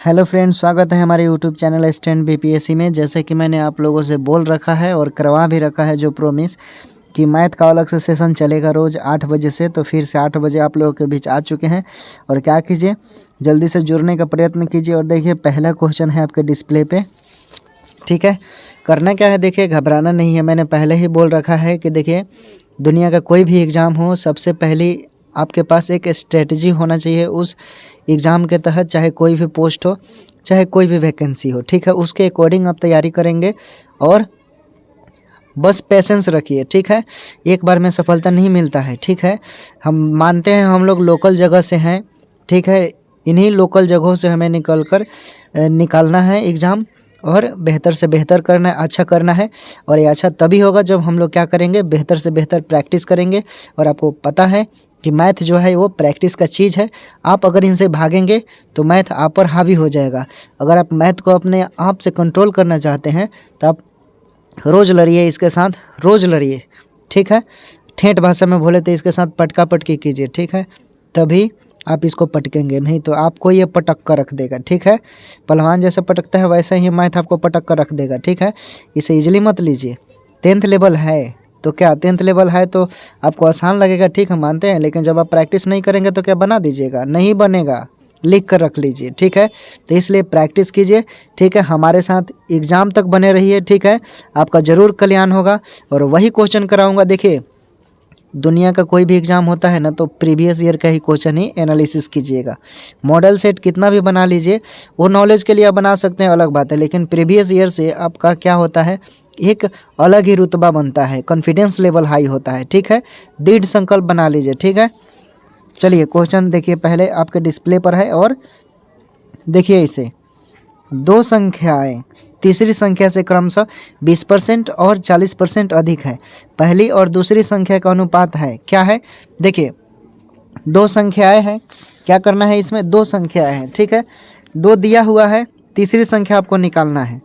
Hello friends, स्वागत है हमारे यूट्यूब चैनल स्टैंड बीपीएससी में। जैसे कि मैंने आप लोगों से बोल रखा है और करवा भी रखा है जो प्रॉमिस कि मैथ का अलग से सेशन चलेगा रोज़ 8 बजे से। तो फिर से 8 बजे आप लोगों के बीच आ चुके हैं। और क्या कीजिए, जल्दी से जुड़ने का प्रयत्न कीजिए। और देखिए, पहला क्वेश्चन है आपके डिस्प्ले पे। ठीक है, करना क्या है, देखिए घबराना नहीं है। मैंने पहले ही बोल रखा है कि देखिए, दुनिया का कोई भी एग्ज़ाम हो, सबसे पहली आपके पास एक स्ट्रेटजी होना चाहिए उस एग्ज़ाम के तहत। चाहे कोई भी पोस्ट हो, चाहे कोई भी वैकेंसी हो, ठीक है, उसके अकॉर्डिंग आप तैयारी करेंगे। और बस पेशेंस रखिए, ठीक है। एक बार में सफलता नहीं मिलता है, ठीक है। हम मानते हैं हम लोग लोकल जगह से हैं, ठीक है। इन्हीं लोकल जगहों से हमें निकालना है एग्ज़ाम और बेहतर से बेहतर करना है, अच्छा करना है। और ये अच्छा तभी होगा जब हम लोग क्या करेंगे, बेहतर से बेहतर प्रैक्टिस करेंगे। और आपको पता है कि मैथ जो है वो प्रैक्टिस का चीज़ है। आप अगर इनसे भागेंगे तो मैथ आप पर हावी हो जाएगा। अगर आप मैथ को अपने आप से कंट्रोल करना चाहते हैं तो आप रोज़ लड़िए इसके साथ, रोज़ लड़िए, ठीक है। ठेठ भाषा में बोले तो इसके साथ पटका पटकी कीजिए, ठीक है। तभी आप इसको पटकेंगे, नहीं तो आपको ये पटक कर रख देगा, ठीक है। पहलवान जैसे पटकता है वैसे ही मैथ आपको पटक कर रख देगा, ठीक है। इसे इजीली मत लीजिए। 10th लेवल है तो क्या, 10th लेवल है तो आपको आसान लगेगा, ठीक है, मानते हैं। लेकिन जब आप प्रैक्टिस नहीं करेंगे तो क्या बना दीजिएगा, नहीं बनेगा। लिख कर रख लीजिए, ठीक है। तो इसलिए प्रैक्टिस कीजिए, ठीक है। हमारे साथ एग्ज़ाम तक बने रहिए, ठीक है। आपका ज़रूर कल्याण होगा। और वही क्वेश्चन कराऊंगा। देखिए, दुनिया का कोई भी एग्ज़ाम होता है ना, तो प्रीवियस ईयर का ही क्वेश्चन ही एनालिसिस कीजिएगा। मॉडल सेट कितना भी बना लीजिए, वो नॉलेज के लिए आप बना सकते हैं, अलग बात है। लेकिन प्रीवियस ईयर से आपका क्या होता है, एक अलग ही रुतबा बनता है, कॉन्फिडेंस लेवल हाई होता है, ठीक है। दृढ़ संकल्प बना लीजिए, ठीक है। चलिए क्वेश्चन देखिए, पहले आपके डिस्प्ले पर है। और देखिए, इसे दो संख्याएं तीसरी संख्या से क्रमशः 20% और 40% अधिक है। पहली और दूसरी संख्या का अनुपात है, क्या है। देखिए, दो संख्याएं हैं, क्या करना है इसमें, दो संख्याएं हैं, ठीक है। दो दिया हुआ है, तीसरी संख्या आपको निकालना है,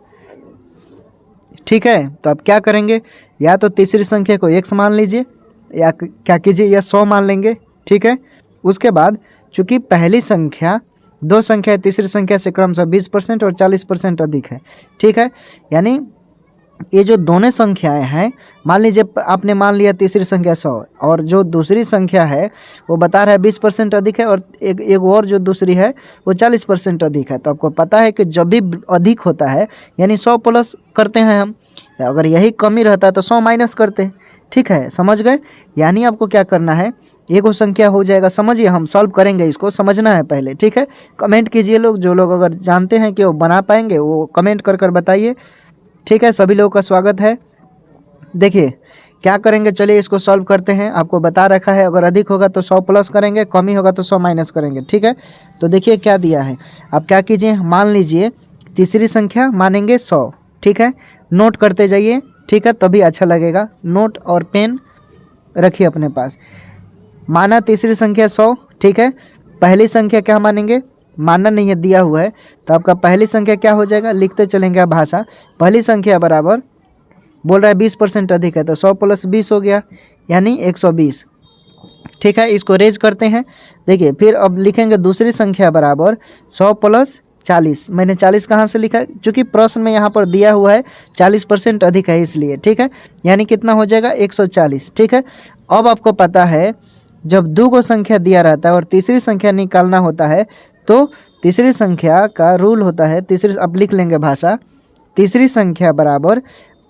ठीक है। तो आप क्या करेंगे, या तो तीसरी संख्या को 1 मान लीजिए, या क्या कीजिए, या 100 मान लेंगे, ठीक है। उसके बाद चूंकि पहली संख्या दो संख्या तीसरी संख्या से क्रमशः 20% और 40% अधिक है, ठीक है। यानी ये जो दोनों संख्याएं हैं, मान लीजिए आपने मान लिया तीसरी संख्या 100 और जो दूसरी संख्या है वो बता रहा है 20% अधिक है, और एक और जो दूसरी है वो 40% अधिक है। तो आपको पता है कि जब भी अधिक होता है यानी 100 प्लस करते हैं हम, अगर यही कमी रहता है तो 100 माइनस करते हैं, ठीक है, समझ गए। यानी आपको क्या करना है, एक वो संख्या हो जाएगा, समझिए, हम सॉल्व करेंगे, इसको समझना है पहले, ठीक है। कमेंट कीजिए लोग, जो लोग अगर जानते हैं कि वो बना पाएंगे वो कमेंट कर बताइए, ठीक है। सभी लोगों का स्वागत है। देखिए क्या करेंगे, चलिए इसको सॉल्व करते हैं। आपको बता रखा है, अगर अधिक होगा तो 100 प्लस करेंगे, कमी होगा तो 100 माइनस करेंगे, ठीक है। तो देखिए क्या दिया है, आप क्या कीजिए, मान लीजिए तीसरी संख्या मानेंगे 100, ठीक है। नोट करते जाइए, ठीक है, तभी अच्छा लगेगा। नोट और पेन रखिए अपने पास। माना तीसरी संख्या 100, ठीक है। पहली संख्या क्या मानेंगे, मानना नहीं है, दिया हुआ है। तो आपका पहली संख्या क्या हो जाएगा, लिखते चलेंगे आप भाषा। पहली संख्या बराबर बोल रहा है 20% अधिक है, तो 100 प्लस 20 हो गया, यानी 120, ठीक है। इसको रेज करते हैं। देखिए फिर अब लिखेंगे दूसरी संख्या बराबर 100 प्लस 40। मैंने 40 कहाँ से लिखा, चूँकि प्रश्न में यहाँ पर दिया हुआ है 40% अधिक है इसलिए, ठीक है। यानी कितना हो जाएगा, 140, ठीक है। अब आपको पता है जब दो को संख्या दिया रहता है और तीसरी संख्या निकालना होता है तो तीसरी संख्या का रूल होता है, तीसरी अब लिख लेंगे भाषा, तीसरी संख्या बराबर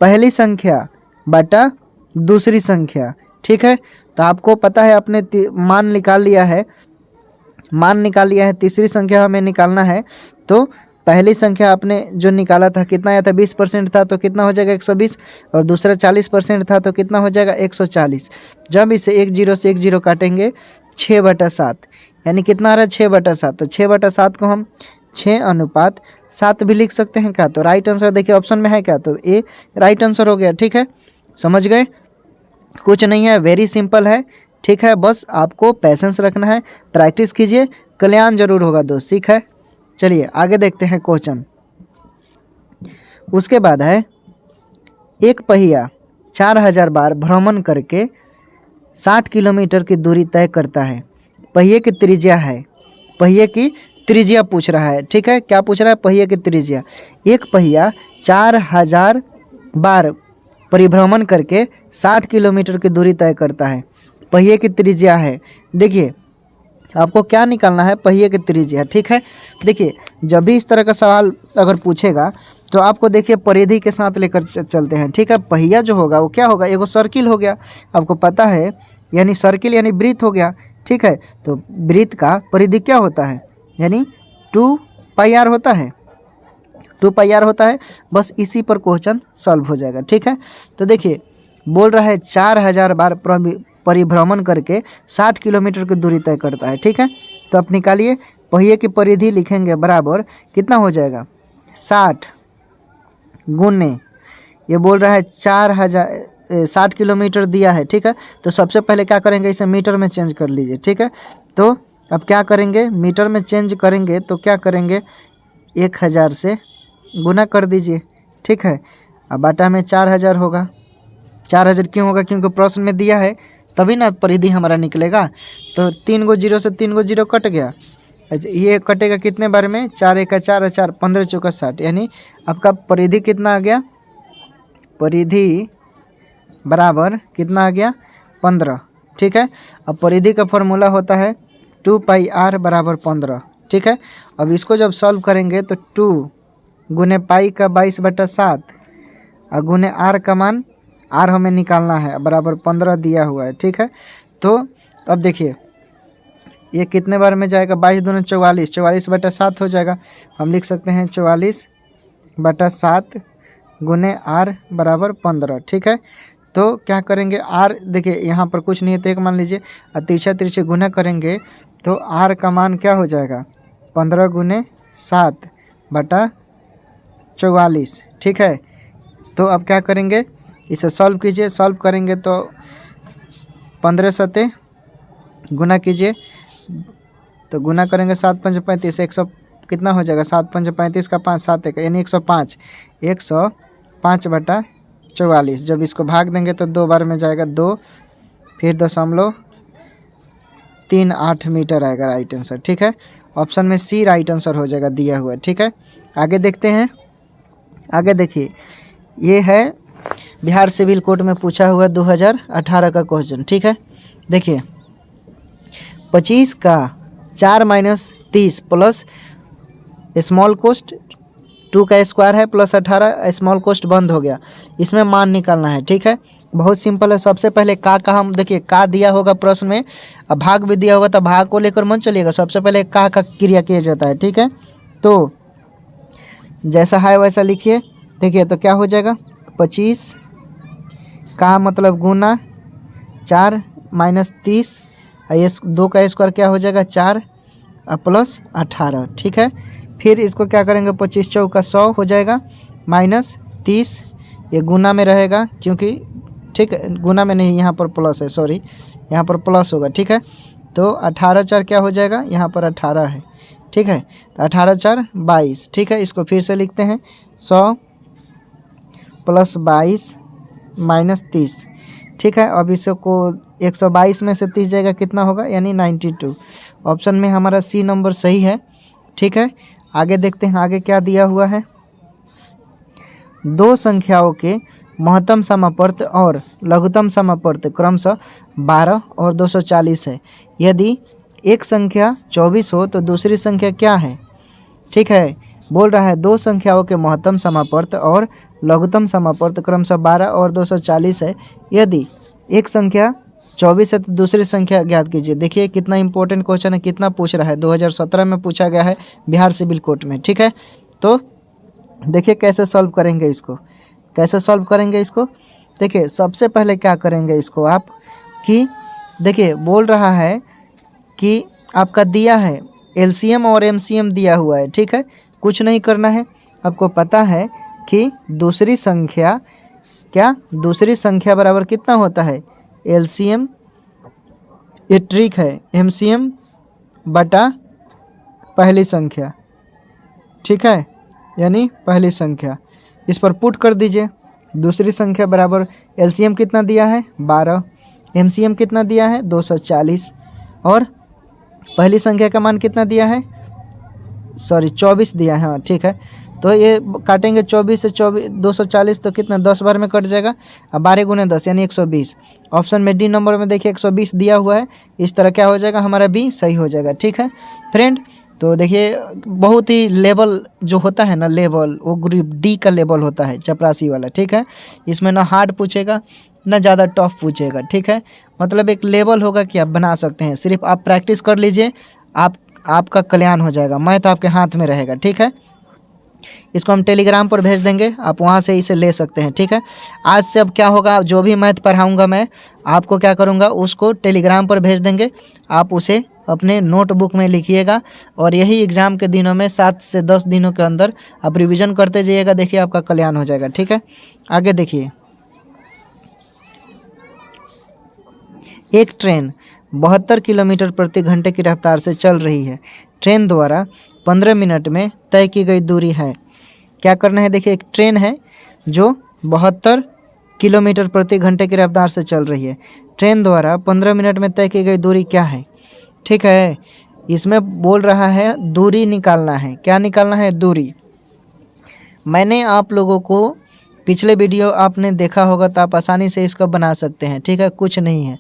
पहली संख्या बटा दूसरी संख्या, ठीक है। तो आपको पता है आपने मान निकाल लिया है, तीसरी संख्या हमें निकालना है। तो पहली संख्या आपने जो निकाला था कितना आया था, 20% था, तो कितना हो जाएगा 120, और दूसरा 40% था तो कितना हो जाएगा 140। जब इसे एक जीरो से एक जीरो काटेंगे 6/7, यानी कितना आ रहा है 6/7। तो 6/7 को हम 6:7 भी लिख सकते हैं क्या, तो राइट आंसर देखिए ऑप्शन में है क्या, तो ए राइट आंसर हो गया, ठीक है। समझ गए, कुछ नहीं है, वेरी सिंपल है, ठीक है। बस आपको पैसेंस रखना है, प्रैक्टिस कीजिए, कल्याण जरूर होगा दोस्त, ठीक है। चलिए आगे देखते हैं क्वेश्चन। उसके बाद है, एक पहिया 4000 बार भ्रमण करके 60 किलोमीटर की दूरी तय करता है। पहिए की त्रिज्या है, पहिए की त्रिज्या पूछ रहा है, ठीक है। क्या पूछ रहा है? पहिए की त्रिज्या। एक पहिया 4000 बार परिभ्रमण करके 60 किलोमीटर की दूरी तय करता है। पहिए की त्रिज्या है। देखिए आपको क्या निकालना है? पहिए की त्रिज्या, ठीक है। देखिए जब भी इस तरह का सवाल अगर पूछेगा तो आपको देखिए परिधि के साथ लेकर चलते हैं, ठीक है। पहिया जो होगा वो क्या होगा? एगो सर्किल हो गया, आपको पता है, यानी सर्किल यानी वृत्त हो गया, ठीक है। तो वृत्त का परिधि क्या होता है? यानी 2πr होता है, 2πr होता है। बस इसी पर क्वेश्चन सॉल्व हो जाएगा, ठीक है। तो देखिए बोल रहा है 4000 बार परिभ्रमण करके 60 किलोमीटर की दूरी तय करता है, ठीक है। तो आप निकालिए, पहिए की परिधि लिखेंगे बराबर कितना हो जाएगा? 60 गुने, ये बोल रहा है 60 किलोमीटर दिया है, ठीक है। तो सबसे पहले क्या करेंगे? इसे मीटर में चेंज कर लीजिए, ठीक है। तो अब क्या करेंगे? मीटर में चेंज करेंगे तो क्या करेंगे? 1000 से गुना कर दीजिए, ठीक है। अब बाटा में 4000 होगा। 4000 क्यों होगा? क्योंकि प्रश्न में दिया है, तभी ना परिधि हमारा निकलेगा। तो 3 गो जीरो से 3 गो जीरो कट गया। ये कटेगा कितने बार में? 4 1 4 और 4 15 चौका 60, यानी आपका परिधि कितना आ गया? परिधि बराबर कितना आ गया? 15, ठीक है। अब परिधि का फॉर्मूला होता है 2πr बराबर 15, ठीक है। अब इसको जब सॉल्व करेंगे तो 2 गुने पाई का 22/7 और गुने आर का मान, आर हमें निकालना है, बराबर 15 दिया हुआ है, ठीक है। तो अब देखिए ये कितने बार में जाएगा? 22 दूनी 44, 44/7 हो जाएगा। हम लिख सकते हैं 44/7 गुने आर बराबर 15, ठीक है। तो क्या करेंगे? आर देखिए यहाँ पर कुछ नहीं है तो एक मान लीजिए, और तिरछा तिरछे गुना करेंगे तो आर का मान क्या हो जाएगा? 15 गुने 7/44, ठीक है। तो अब क्या करेंगे? इसे सॉल्व कीजिए, सॉल्व करेंगे तो 15 सते गुना कीजिए, तो गुना करेंगे 7 5 35, 100 कितना हो जाएगा? 7 5 35 का 5 7 1 यानी 105, 105/44। जब इसको भाग देंगे तो 2 बार में जाएगा 2, फिर 0.38 मीटर आएगा राइट आंसर, ठीक है। ऑप्शन में सी राइट आंसर हो जाएगा दिया हुआ है, ठीक है। आगे देखते हैं। आगे देखिए ये है बिहार सिविल कोड में पूछा हुआ 2018 का क्वेश्चन, ठीक है। देखिए 25 का 4 - 30 प्लस स्मॉल कोस्ट 2 का स्क्वायर है प्लस 18 स्मॉल कोस्ट बंद हो गया, इसमें मान निकालना है, ठीक है। बहुत सिंपल है। सबसे पहले का हम देखिए का दिया होगा प्रश्न में, अब भाग भी दिया होगा तो भाग को लेकर मन चलिएगा। सबसे पहले का क्रिया किया जाता है, ठीक है। तो जैसा है वैसा लिखिए। देखिए तो क्या हो जाएगा? 25 का मतलब गुना 4 - 30, ये 2 का स्क्वायर क्या हो जाएगा? 4 प्लस 18, ठीक है। फिर इसको क्या करेंगे? 25 चौका 100 हो जाएगा माइनस 30, ये गुना में रहेगा क्योंकि, ठीक है, गुना में नहीं, यहाँ पर प्लस है, सॉरी, यहाँ पर प्लस होगा, ठीक है। तो 18 4 क्या हो जाएगा? यहाँ पर 18 है, ठीक है। तो 18 4 22, ठीक है। इसको फिर से लिखते हैं 100 प्लस 22 माइनस 30, ठीक है। अब इसको 122 में से 30 जाएगा कितना होगा? यानी 92। ऑप्शन में हमारा सी नंबर सही है, ठीक है। आगे देखते हैं आगे क्या दिया हुआ है। दो संख्याओं के महत्तम समापर्त और लघुत्तम समापर्त क्रमशः 12 और 240 है। यदि एक संख्या 24 हो तो दूसरी संख्या क्या है? ठीक है, बोल रहा है दो संख्याओं के महत्तम समापर्त और लघुत्तम समापर्त क्रमशः 12 और 240 है। यदि एक संख्या 24 है तो दूसरी संख्या ज्ञात कीजिए। देखिए कितना इंपॉर्टेंट क्वेश्चन है, कितना पूछ रहा है, 2017 में पूछा गया है बिहार सिविल कोर्ट में, ठीक है। तो देखिए कैसे सॉल्व करेंगे इसको, कैसे सॉल्व करेंगे इसको। देखिए सबसे पहले क्या करेंगे इसको आप कि देखिए बोल रहा है कि आपका दिया है एलसीएम और एमसीएम दिया हुआ है, ठीक है। कुछ नहीं करना है, आपको पता है कि दूसरी संख्या क्या, दूसरी संख्या बराबर कितना होता है एलसीएम, ये ट्रिक है, एमसीएम बटा पहली संख्या, ठीक है, यानी पहली संख्या। इस पर पुट कर दीजिए। दूसरी संख्या बराबर एलसीएम कितना दिया है 12, एमसीएम कितना दिया है 240 और पहली संख्या का मान कितना दिया है सॉरी 24 दिया है, हाँ ठीक है। तो ये काटेंगे 24 से 240 तो कितना 10 बार में कट जाएगा। अब 12 गुने 10 यानी 120। ऑप्शन में डी नंबर में देखिए 120 दिया हुआ है। इस तरह क्या हो जाएगा, हमारा बी सही हो जाएगा। ठीक है फ्रेंड, तो देखिए बहुत ही लेवल जो होता है ना, लेवल वो ग्रुप डी का लेवल होता है चपरासी वाला। ठीक है, इसमें ना हार्ड पूछेगा ना ज़्यादा टफ पूछेगा। ठीक है, मतलब एक लेवल होगा कि आप बना सकते हैं। सिर्फ आप प्रैक्टिस कर लीजिए, आपका कल्याण हो जाएगा। मैथ आपके हाथ में रहेगा। ठीक है, इसको हम टेलीग्राम पर भेज देंगे, आप वहाँ से इसे ले सकते हैं। ठीक है, आज से अब क्या होगा, जो भी मैथ पढ़ाऊँगा मैं आपको क्या करूँगा, उसको टेलीग्राम पर भेज देंगे। आप उसे अपने नोटबुक में लिखिएगा और यही एग्ज़ाम के दिनों में 7 से 10 दिनों के अंदर आप रिवीजन करते जाइएगा। देखिए आपका कल्याण हो जाएगा। ठीक है, आगे देखिए। एक ट्रेन 72 किलोमीटर प्रति घंटे की रफ्तार से चल रही है। ट्रेन द्वारा 15 मिनट में तय की गई दूरी है। क्या करना है, देखिए एक ट्रेन है जो 72 किलोमीटर प्रति घंटे की रफ्तार से चल रही है। ट्रेन द्वारा 15 मिनट में तय की गई दूरी क्या है। ठीक है, इसमें बोल रहा है दूरी निकालना है। क्या निकालना है, दूरी। मैंने आप लोगों को पिछले वीडियो आपने देखा होगा तो आप आसानी से इसका बना सकते हैं। ठीक है, कुछ नहीं है,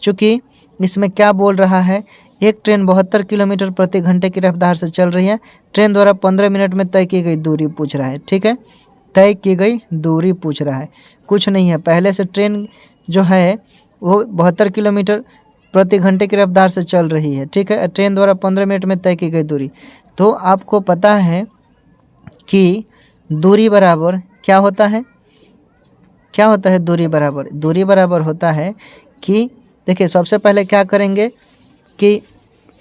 चूँकि इसमें क्या बोल रहा है, एक ट्रेन 72 किलोमीटर प्रति घंटे की रफ्तार से चल रही है। ट्रेन द्वारा 15 मिनट में तय की गई दूरी पूछ रहा है। ठीक है, तय की गई दूरी पूछ रहा है, कुछ नहीं है। पहले से ट्रेन जो है वो 72 किलोमीटर प्रति घंटे की रफ्तार से चल रही है। ठीक है, ट्रेन द्वारा 15 मिनट में तय की गई दूरी। तो आपको पता है कि दूरी बराबर क्या होता है, क्या होता है दूरी बराबर। दूरी बराबर होता है कि देखिए सबसे पहले क्या करेंगे कि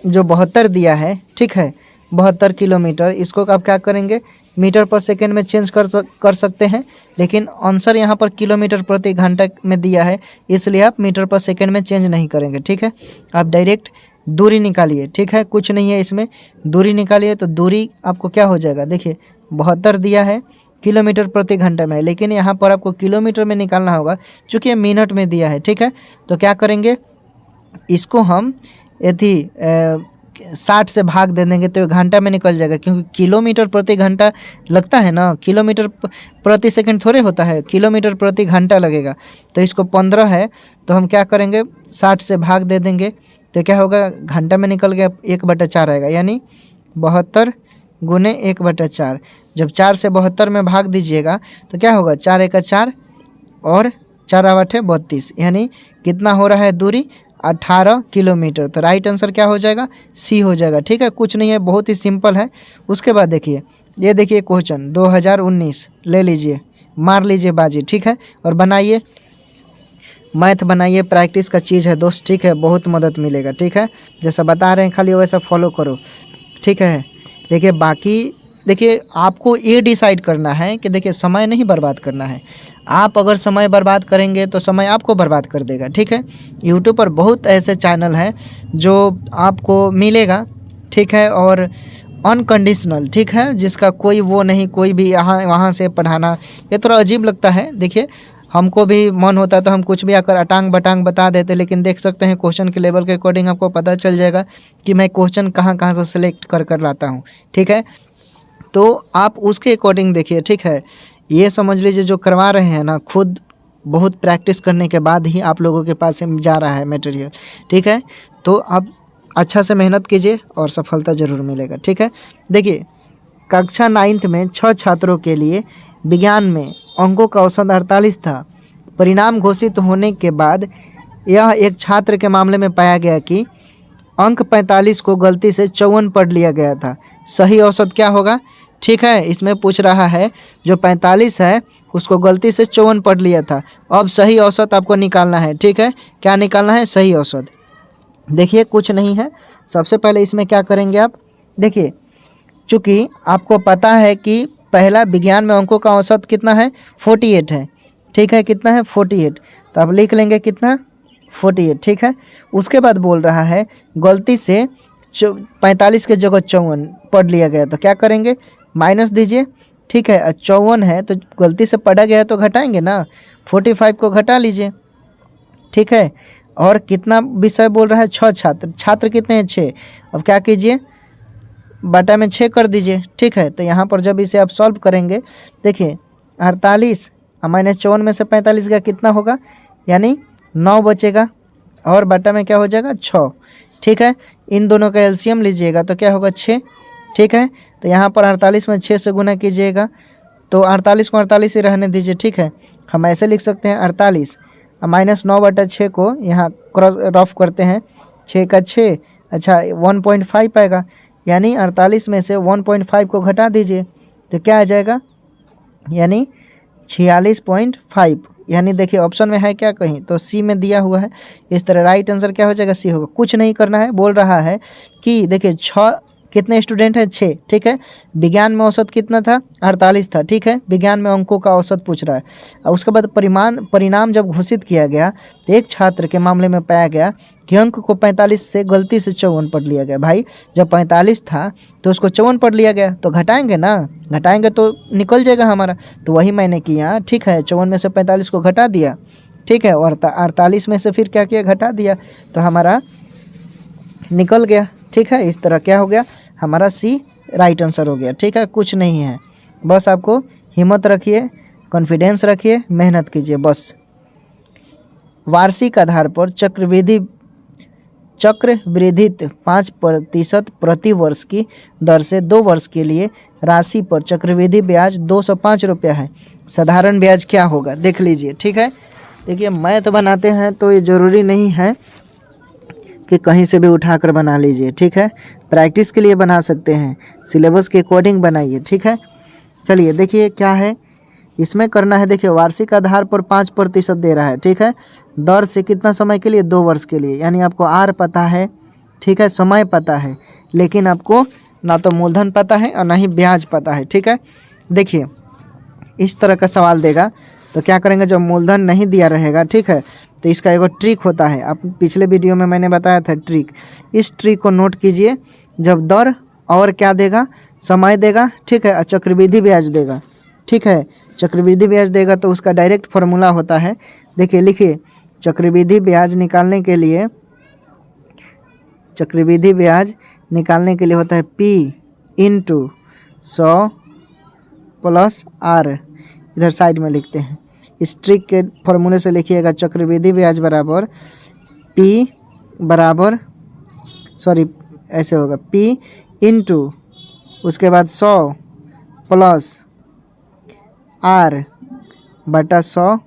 जो 72 दिया है, ठीक है 72 किलोमीटर, इसको आप क्या करेंगे, मीटर पर सेकंड में चेंज कर सकते हैं। लेकिन आंसर यहाँ पर किलोमीटर प्रति घंटा में दिया है, इसलिए आप मीटर पर सेकंड में चेंज नहीं करेंगे। ठीक है, आप डायरेक्ट दूरी निकालिए। ठीक है, कुछ नहीं है इसमें, दूरी निकालिए तो दूरी आपको क्या हो जाएगा, देखिए 72 दिया है किलोमीटर प्रति घंटे में, लेकिन यहाँ पर आपको किलोमीटर में निकालना होगा चूँकि ये मिनट में दिया है। ठीक है, तो क्या करेंगे, इसको हम यदि 60 से भाग दे देंगे तो घंटा में निकल जाएगा, क्योंकि किलोमीटर प्रति घंटा लगता है ना, किलोमीटर प्रति सेकंड थोड़े होता है, किलोमीटर प्रति घंटा लगेगा। तो इसको 15 है तो हम क्या करेंगे 60 से भाग दे देंगे तो क्या होगा, घंटा में निकल गया 1/4 आएगा, यानी 72 गुने 1/4। जब 4 से 72 में भाग दीजिएगा तो क्या होगा, 4 1 4 और 4 8 32, यानी कितना हो रहा है दूरी, 18 किलोमीटर। तो राइट आंसर क्या हो जाएगा, सी हो जाएगा। ठीक है, कुछ नहीं है, बहुत ही सिंपल है। उसके बाद देखिए, ये देखिए क्वेश्चन 2019 ले लीजिए, मार लीजिए बाजी। ठीक है, और बनाइए, मैथ बनाइए, प्रैक्टिस का चीज़ है दोस्त। ठीक है, बहुत मदद मिलेगा। ठीक है, जैसा बता रहे हैं खाली वैसा फॉलो करो। ठीक है, देखिए बाकी देखिए आपको ये डिसाइड करना है कि देखिए समय नहीं बर्बाद करना है। आप अगर समय बर्बाद करेंगे तो समय आपको बर्बाद कर देगा। ठीक है, यूट्यूब पर बहुत ऐसे चैनल हैं जो आपको मिलेगा। ठीक है, और अनकंडीशनल, ठीक है, जिसका कोई वो नहीं, कोई भी यहाँ वहाँ से पढ़ाना, ये थोड़ा अजीब लगता है। देखिए हमको भी मन होता है तो हम कुछ भी आकर अटांग बटांग बता देते, लेकिन देख सकते हैं क्वेश्चन के लेवल के अकॉर्डिंग आपको पता चल जाएगा कि मैं क्वेश्चन कहाँ कहाँ से सिलेक्ट कर लाता हूँ। ठीक है, तो आप उसके अकॉर्डिंग देखिए। ठीक है, ये समझ लीजिए जो करवा रहे हैं ना, खुद बहुत प्रैक्टिस करने के बाद ही आप लोगों के पास से जा रहा है मटेरियल। ठीक है, तो आप अच्छा से मेहनत कीजिए और सफलता ज़रूर मिलेगा। ठीक है, देखिए कक्षा 9th में 6 छात्रों के लिए विज्ञान में अंकों का औसत 48 था। परिणाम घोषित होने के बाद यह एक छात्र के मामले में पाया गया कि अंक 45 को गलती से 54 पढ़ लिया गया था। सही औसत क्या होगा। ठीक है, इसमें पूछ रहा है जो 45 है उसको गलती से 54 पढ़ लिया था। अब सही औसत आपको निकालना है। ठीक है, क्या निकालना है, सही औसत। देखिए कुछ नहीं है, सबसे पहले इसमें क्या करेंगे आप, देखिए चूँकि आपको पता है कि पहला विज्ञान में अंकों का औसत कितना है, 48 है। ठीक है, कितना है, 48, तो आप लिख लेंगे कितना, 48। ठीक है, उसके बाद बोल रहा है गलती से 45 के जगह 54 पढ़ लिया गया, तो क्या करेंगे, माइनस दीजिए। ठीक है, 54 है तो गलती से पढ़ा गया है तो घटाएंगे ना, 45 को घटा लीजिए। ठीक है, और कितना विषय बोल रहा है, 6 छात्र, छात्र कितने हैं, 6। अब क्या कीजिए, बटा में 6 कर दीजिए, ठीक है। तो यहाँ पर जब इसे आप सॉल्व करेंगे, देखिए 48 माइनस 54 में से 45 का कितना होगा, यानी 9 बचेगा और बटा में क्या हो जाएगा 6, ठीक है। इन दोनों का एलसीएम लीजिएगा तो क्या होगा 6, ठीक है। तो यहाँ पर 48 में 6 से गुना कीजिएगा तो 48 को 48 ही रहने दीजिए, ठीक है। हम ऐसे लिख सकते हैं 48 माइनस 9/6 को यहाँ क्रॉस रफ करते हैं, 6 का 6, अच्छा 1.5 आएगा, यानी 48 में से 1.5 को घटा दीजिए तो क्या आ जाएगा, यानी 46.5। यानी देखिए ऑप्शन में है क्या कहीं तो सी में दिया हुआ है, इस तरह राइट आंसर क्या हो जाएगा, सी होगा। कुछ नहीं करना है, बोल रहा है कि देखिए 6 कितने स्टूडेंट हैं, 6, ठीक है। विज्ञान में औसत कितना था, 48 था, ठीक है। विज्ञान में अंकों का औसत पूछ रहा है। और उसके बाद परिणाम जब घोषित किया गया तो एक छात्र के मामले में पाया गया कि अंक को 45 से गलती से 54 पर लिया गया। भाई जब 45 था तो उसको 54 पर लिया गया, तो घटाएंगे ना, घटाएंगे तो निकल जाएगा हमारा, तो वही मैंने किया, ठीक है। 54 में से 45 को घटा दिया, ठीक है, और 48 में से फिर क्या किया, घटा दिया, तो हमारा निकल गया, ठीक है। इस तरह क्या हो गया, हमारा सी राइट आंसर हो गया, ठीक है। कुछ नहीं है, बस आपको हिम्मत रखिए, कॉन्फिडेंस रखिए, मेहनत कीजिए बस। वार्षिक आधार पर चक्रवृद्धित 5% प्रति वर्ष की दर से 2 वर्ष के लिए राशि पर चक्रवृद्धि ब्याज 205 रुपया है। साधारण ब्याज क्या होगा देख लीजिए, ठीक है। देखिए मैथ बनाते हैं तो ये ज़रूरी नहीं है कि कहीं से भी उठाकर बना लीजिए, ठीक है। प्रैक्टिस के लिए बना सकते हैं, सिलेबस के अकॉर्डिंग बनाइए, ठीक है। चलिए देखिए क्या है इसमें करना है। देखिए वार्षिक आधार पर 5% दे रहा है, ठीक है। दर से कितना समय के लिए, 2 वर्ष के लिए, यानी आपको आर पता है, ठीक है, समय पता है, लेकिन आपको ना तो मूलधन पता है और ना ही ब्याज पता है, ठीक है। देखिए इस तरह का सवाल देगा तो क्या करेंगे, जब मूलधन नहीं दिया रहेगा, ठीक है, तो इसका एक ट्रिक होता है, आप पिछले वीडियो में मैंने बताया था ट्रिक, इस ट्रिक को नोट कीजिए। जब दर और क्या देगा, समय देगा, ठीक है, और चक्रवृद्धि ब्याज देगा, ठीक है, चक्रवृद्धि ब्याज देगा तो उसका डायरेक्ट फार्मूला होता है। देखिए लिखिए, चक्रवृद्धि ब्याज निकालने के लिए होता है P × 100 + R, इधर साइड में लिखते हैं। इस ट्रिक के फॉर्मूले से लिखिएगा, चक्रवृद्धि ब्याज बराबर P बराबर ऐसे होगा, P × उसके बाद 100 + R बटा 100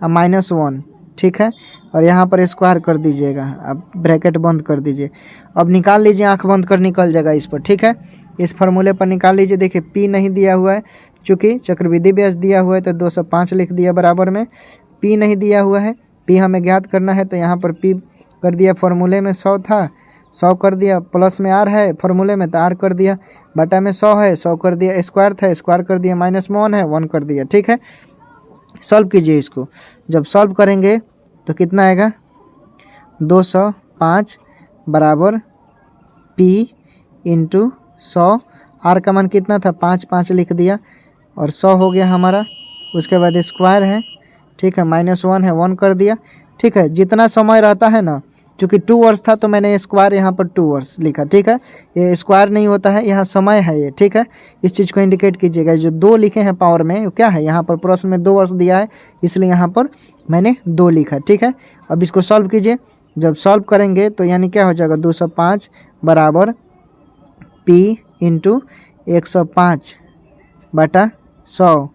-1, ठीक है। और यहाँ पर स्क्वायर कर दीजिएगा, अब ब्रैकेट बंद कर दीजिए। अब निकाल लीजिए, आंख बंद कर निकल जाएगा इस पर, ठीक है। इस फार्मूले पर निकाल लीजिए। देखिए P नहीं दिया हुआ है, चूँकि चक्रवृद्धि ब्याज दिया हुआ है तो 205 लिख दिया बराबर में। P नहीं दिया हुआ है, P हमें ज्ञात करना है, तो यहाँ पर P कर दिया, फार्मूले में 100 था, 100 कर दिया, प्लस में R है फार्मूले में तो R कर दिया, बटा में 100 है, 100 कर दिया, स्क्वायर था, स्क्वायर कर दिया, -1 है, 1 कर दिया, ठीक है। सॉल्व कीजिए इसको, जब सॉल्व करेंगे तो कितना आएगा, 205 बराबर P × 100, R का मान कितना था, 5 लिख दिया और 100 हो गया हमारा। उसके बाद स्क्वायर है, ठीक है, -1 है, 1 कर दिया, ठीक है। जितना समय रहता है ना, क्योंकि 2 वर्ष था तो मैंने स्क्वायर यहाँ पर 2 वर्ष लिखा, ठीक है। ये स्क्वायर नहीं होता है, यहाँ समय है ये, ठीक है। इस चीज़ को इंडिकेट कीजिएगा। जो 2 लिखे हैं पावर में, क्या है, यहाँ पर प्रश्न में 2 वर्ष दिया है, इसलिए यहाँ पर मैंने 2 लिखा, ठीक है। अब इसको सॉल्व कीजिए, जब सॉल्व करेंगे तो यानी क्या हो जाएगा, 205 बराबर P × 105 बटा 100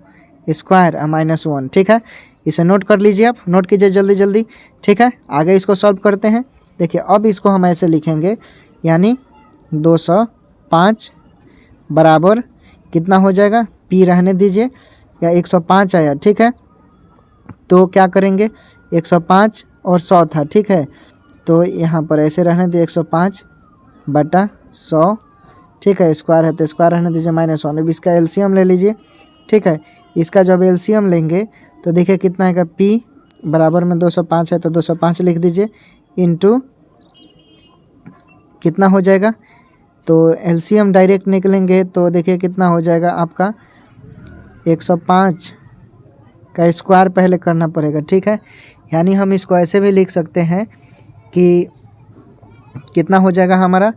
स्क्वायर -1, ठीक है। इसे नोट कर लीजिए, आप नोट कीजिए जल्दी जल्दी, ठीक है। आगे इसको सॉल्व करते हैं। देखिए अब इसको हम ऐसे लिखेंगे, यानी 205 बराबर कितना हो जाएगा, P रहने दीजिए, या 105 आया, ठीक है। तो क्या करेंगे, 105 और 100 था, ठीक है, तो यहाँ पर ऐसे रहने दिए 105 बटा 100, ठीक है। स्क्वायर है तो स्क्वायर रहने दीजिए, -1। अब इसका एलसीएम ले लीजिए, ठीक है। इसका जब एलसीएम लेंगे तो देखिए कितना आएगा, P बराबर में 205 है तो 205 लिख दीजिए, इंटू कितना हो जाएगा, तो एलसीएम डायरेक्ट निकलेंगे तो देखिए कितना हो जाएगा आपका, 105 का स्क्वायर पहले करना पड़ेगा, ठीक है। यानी हम इसको ऐसे भी लिख सकते हैं कि कितना हो जाएगा हमारा,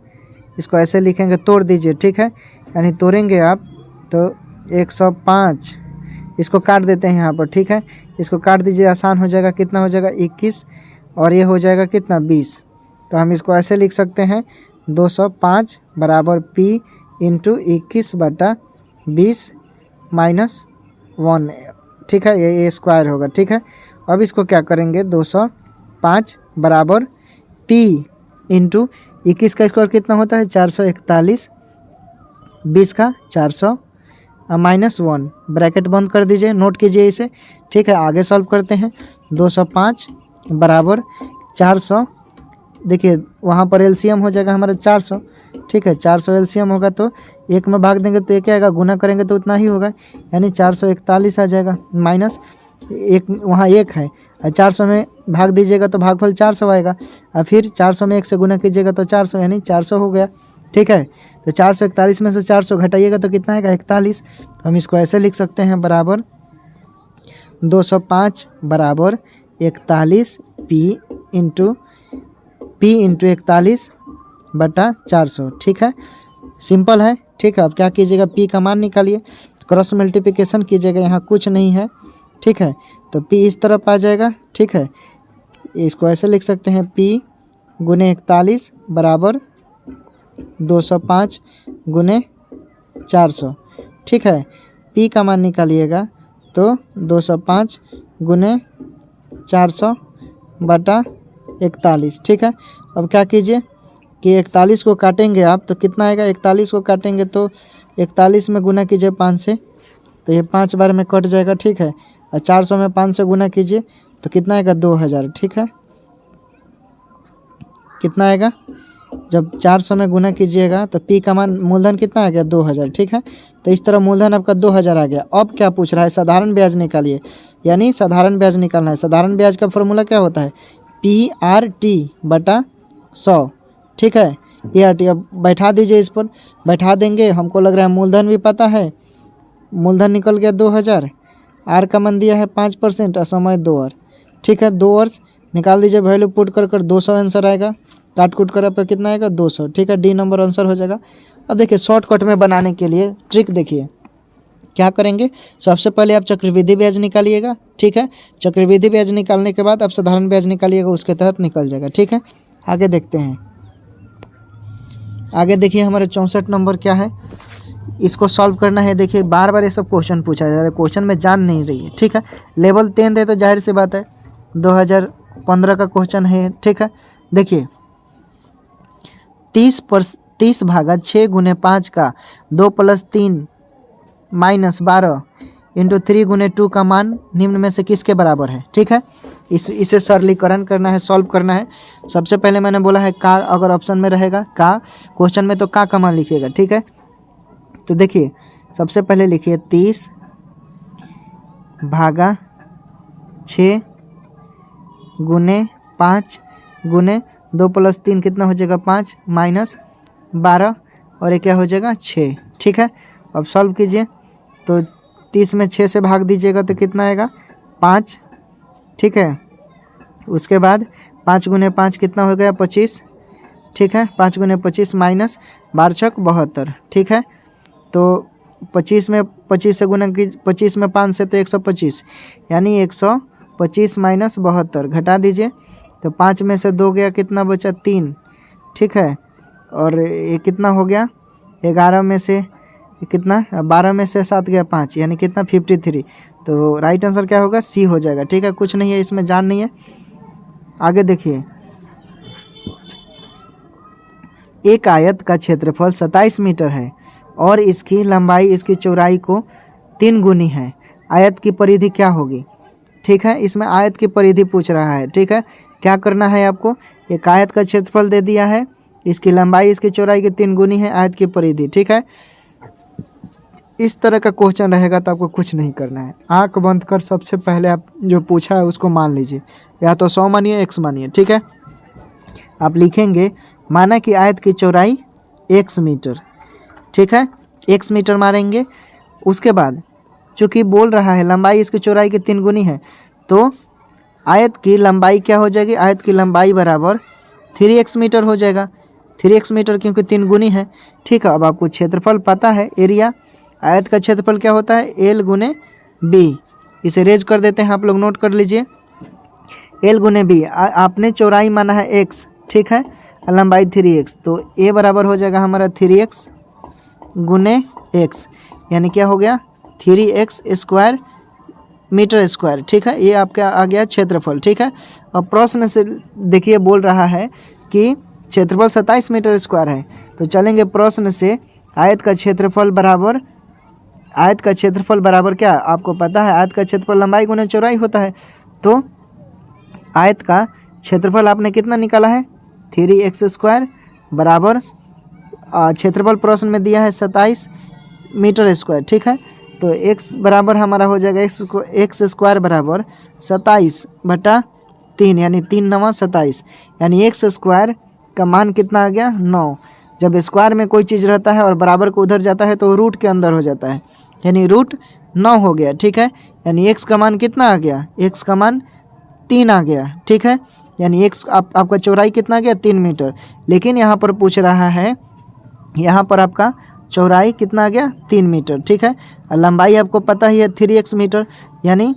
इसको ऐसे लिखेंगे, तोड़ दीजिए, ठीक है। यानी तोड़ेंगे आप तो 105, इसको काट देते हैं यहाँ पर, ठीक है। इसको काट दीजिए, आसान हो जाएगा। कितना हो जाएगा 21 और ये हो जाएगा कितना 20। तो हम इसको ऐसे लिख सकते हैं 205 बराबर P इंटू 21/20 माइनस 1, ठीक है। ये स्क्वायर होगा, ठीक है। अब इसको क्या करेंगे 205 बराबर P इंटू 21 का स्क्वायर कितना होता है 441, 20 का 400 माइनस 1, ब्रैकेट बंद कर दीजिए, नोट कीजिए इसे, ठीक है। आगे सॉल्व करते हैं। 205 बराबर 400, देखिए वहाँ पर एलसीएम हो जाएगा हमारा 400, ठीक है। 400 एलसीएम होगा तो एक में भाग देंगे तो ये क्या आएगा, गुना करेंगे तो उतना ही होगा, यानी 441 आ जाएगा। माइनस एक, वहाँ एक है, 400 में भाग दीजिएगा तो भागफल 400 आएगा, और फिर 400 में 1 से गुना कीजिएगा तो 400, यानी 400 हो गया, ठीक है। तो 441 में से 400 घटाइएगा तो कितना आएगा 41। तो हम इसको ऐसे लिख सकते हैं बराबर 205 बराबर 41 P इंटू 41/400, ठीक है। सिंपल है, ठीक है। अब क्या कीजिएगा, P का मान निकालिए, क्रॉस मल्टीप्लिकेशन कीजिएगा, यहाँ कुछ नहीं है, ठीक है। तो P इस तरफ आ जाएगा, ठीक है। इसको ऐसे लिख सकते हैं P गुने 41 बराबर 205 गुने 400, ठीक है। P का मान निकालिएगा तो 205 गुने 400/41, ठीक है। अब क्या कीजिए कि 41 को काटेंगे आप तो कितना आएगा, 41 को काटेंगे तो 41 में गुना कीजिए 5 से, तो ये 5 बार में कट जाएगा, ठीक है। और 400 में 5 से गुना कीजिए तो कितना आएगा 2000, ठीक है। कितना आएगा, जब 400 में गुना कीजिएगा तो P का मान मूलधन कितना आ गया 2000, ठीक है। तो इस तरह मूलधन आपका 2000 आ गया। अब क्या पूछ रहा है, साधारण ब्याज निकालिए, यानी साधारण ब्याज निकालना है। साधारण ब्याज का फॉर्मूला क्या होता है, PRT/100, ठीक है। PRT अब बैठा दीजिए, इस पर बैठा देंगे। हमको लग रहा है मूलधन भी पता है, मूलधन निकल गया 2000, R का मान दिया है 5% और समय 2 वर्ष, ठीक है। 2 वर्ष निकाल दीजिए, वैल्यू पुट कर 200 आंसर आएगा, काट कूट कर आपका कितना आएगा 200, ठीक है। D नंबर आंसर हो जाएगा। अब देखिए शॉर्टकट में बनाने के लिए ट्रिक देखिए, क्या करेंगे, सबसे पहले आप चक्रवृद्धि ब्याज निकालिएगा, ठीक है। चक्रवृद्धि ब्याज निकालने के बाद आप साधारण ब्याज निकालिएगा, उसके तहत निकल जाएगा, ठीक है। आगे देखते हैं, आगे देखिए हमारे 64 नंबर क्या है, इसको सॉल्व करना है। देखिए बार बार ये सब क्वेश्चन पूछा जा रहा है, क्वेश्चन में जान नहीं रही है, ठीक है। लेवल 10 है तो जाहिर सी बात है 2015 का क्वेश्चन है, ठीक है। देखिए 30/6 गुने 5 का 2 + 3 - 12 इंटू 3 गुने 2 का मान निम्न में से किसके बराबर है, ठीक है। इसे सरलीकरण करना है, सॉल्व करना है। सबसे पहले मैंने बोला है का, अगर ऑप्शन में रहेगा का क्वेश्चन में तो का मान लिखिएगा, ठीक है। तो देखिए सबसे पहले लिखिए 30/6 गुने 5 गुने 2 + 3 कितना हो जाएगा 5 - 12 और ये क्या हो जाएगा 6, ठीक है। अब सॉल्व कीजिए तो 30 में 6 से भाग दीजिएगा तो कितना आएगा 5, ठीक है। उसके बाद 5 गुने 5 कितना हो गया 25, ठीक है। 5 गुने 25 माइनस 12 × 72, ठीक है। तो 25 में 25 से गुना की 25 में 5 से तो 125, यानी 125 माइनस 72 घटा दीजिए तो 5 में से 2 गया, कितना बचा 3, ठीक है। और ये कितना हो गया 11 में से कितना 12 में से 7 गया 5, यानी कितना 53। तो राइट आंसर क्या होगा C हो जाएगा, ठीक है। कुछ नहीं है इसमें, जान नहीं है। आगे देखिए एक आयत का क्षेत्रफल 27 मीटर है और इसकी लंबाई इसकी चौड़ाई को 3 गुनी है, आयत की परिधि क्या होगी, ठीक है। इसमें आयत की परिधि पूछ रहा है, ठीक है। क्या करना है आपको, एक आयत का क्षेत्रफल दे दिया है, इसकी लंबाई इसकी चौड़ाई की 3 गुनी है, आयत की परिधि, ठीक है। इस तरह का क्वेश्चन रहेगा तो आपको कुछ नहीं करना है, आंख बंद कर सबसे पहले आप जो पूछा है उसको मान लीजिए, या तो 100 मानिए x मानिए, ठीक है। आप लिखेंगे माना कि आयत की चौड़ाई x मीटर, ठीक है, x मीटर मारेंगे। उसके बाद चूँकि बोल रहा है लंबाई इसकी चौड़ाई की 3 गुनी है, तो आयत की लंबाई क्या हो जाएगी, आयत की लंबाई बराबर 3x मीटर हो जाएगा। 3x मीटर क्योंकि 3 गुनी है। ठीक है, अब आपको क्षेत्रफल पता है, एरिया आयत का क्षेत्रफल क्या होता है, L गुने B। इसे रेज कर देते हैं, आप लोग नोट कर लीजिए, L गुने B। आपने चौड़ाई माना है x, ठीक है, लंबाई 3x, तो A बराबर हो जाएगा हमारा 3x गुने x, यानी क्या हो गया 3x स्क्वायर मीटर स्क्वायर। ठीक है, ये आपका आ गया क्षेत्रफल। ठीक है, अब प्रश्न से देखिए बोल रहा है कि क्षेत्रफल 27 मीटर स्क्वायर है, तो चलेंगे प्रश्न से। आयत का क्षेत्रफल बराबर क्या, आपको पता है आयत का क्षेत्रफल लंबाई गुने चौड़ाई होता है। तो आयत का क्षेत्रफल आपने कितना निकाला है 3x स्क्वायर बराबर क्षेत्रफल प्रश्न में दिया है 27 मीटर स्क्वायर। ठीक है, तो x बराबर हमारा हो जाएगा x स्क्वायर बराबर 27/3, यानी 3 9 27, यानी x स्क्वायर का मान कितना आ गया 9। जब स्क्वायर में कोई चीज़ रहता है और बराबर को उधर जाता है तो रूट के अंदर हो जाता है, यानी रूट 9 हो गया। ठीक है, यानी x का मान कितना आ गया, x का मान 3 आ गया। ठीक है, यानी x आपका चौड़ाई कितना आ गया 3 मीटर, लेकिन यहाँ पर पूछ रहा है, यहाँ पर आपका चौड़ाई कितना आ गया 3 मीटर। ठीक है, लंबाई आपको पता ही है 3x मीटर, यानी